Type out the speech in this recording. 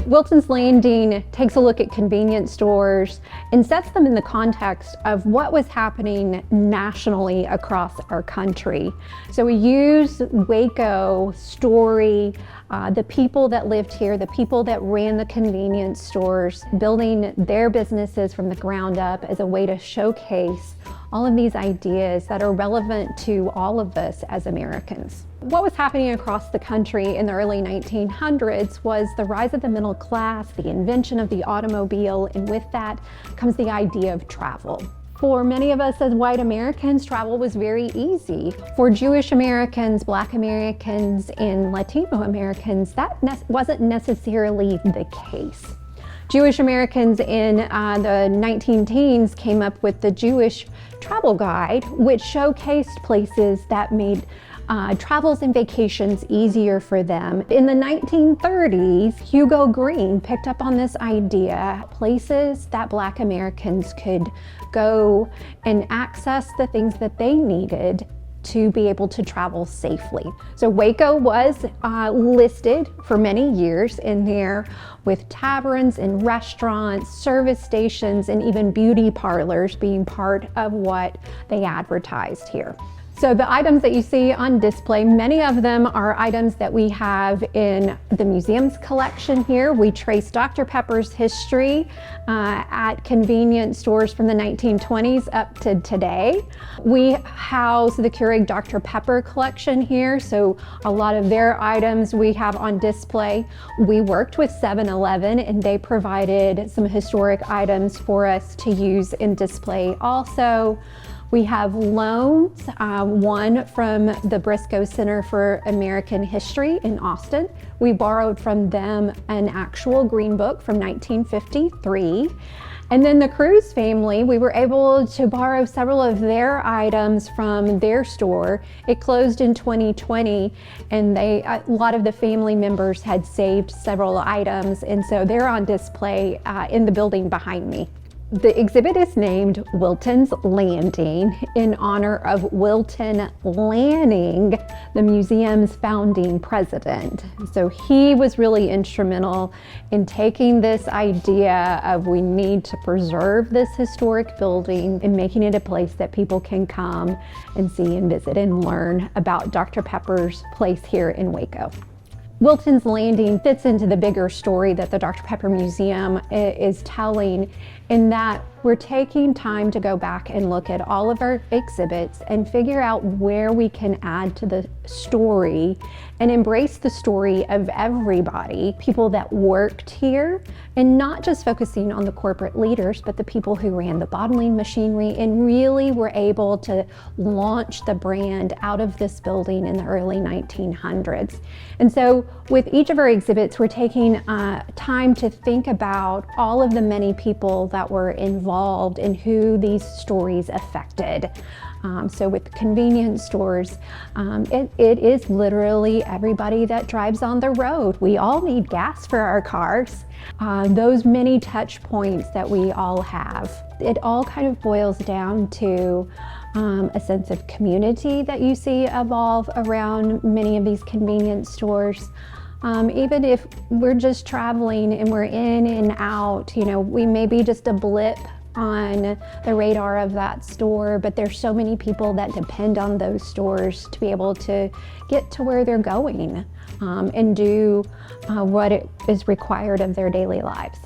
Wilton's Landing takes a look at convenience stores and sets them in the context of what was happening nationally across our country. So we use Waco story, the people that lived here, the people that ran the convenience stores, building their businesses from the ground up as a way to showcase all of these ideas that are relevant to all of us as Americans. What was happening across the country in the early 1900s was the rise of the middle class, the invention of the automobile, and with that comes the idea of travel. For many of us as white Americans, travel was very easy. For Jewish Americans, Black Americans, and Latino Americans, that wasn't necessarily the case. Jewish Americans in the 19-teens came up with the Jewish Travel Guide, which showcased places that made travels and vacations easier for them. In the 1930s, Hugo Green picked up on this idea, places that Black Americans could go and access the things that they needed to be able to travel safely. So Waco was listed for many years in there with taverns and restaurants, service stations, and even beauty parlors being part of what they advertised here. So the items that you see on display, many of them are items that we have in the museum's collection here. We trace Dr. Pepper's history at convenience stores from the 1920s up to today. We house the Keurig Dr. Pepper collection here, so a lot of their items we have on display. We worked with 7-Eleven and they provided some historic items for us to use in display also. We have loans, one from the Briscoe Center for American History in Austin. We borrowed from them an actual green book from 1953. And then the Cruz family, we were able to borrow several of their items from their store. It closed in 2020, and a lot of the family members had saved several items, and so they're on display in the building behind me. The exhibit is named Wilton's Landing in honor of Wilton Lanning, the museum's founding president. So he was really instrumental in taking this idea of we need to preserve this historic building and making it a place that people can come and see and visit and learn about Dr. Pepper's place here in Waco. Wilton's Landing fits into the bigger story that the Dr. Pepper Museum is telling, in that we're taking time to go back and look at all of our exhibits and figure out where we can add to the story and embrace the story of everybody, people that worked here, and not just focusing on the corporate leaders, but the people who ran the bottling machinery and really were able to launch the brand out of this building in the early 1900s. And so with each of our exhibits, we're taking time to think about all of the many people that were involved and who these stories affected. So with convenience stores, it is literally everybody that drives on the road. We all need gas for our cars. Those many touch points that we all have. It all kind of boils down to a sense of community that you see evolve around many of these convenience stores. Even if we're just traveling and we're in and out, we may be just a blip on the radar of that store, but there's so many people that depend on those stores to be able to get to where they're going and do what is required of their daily lives.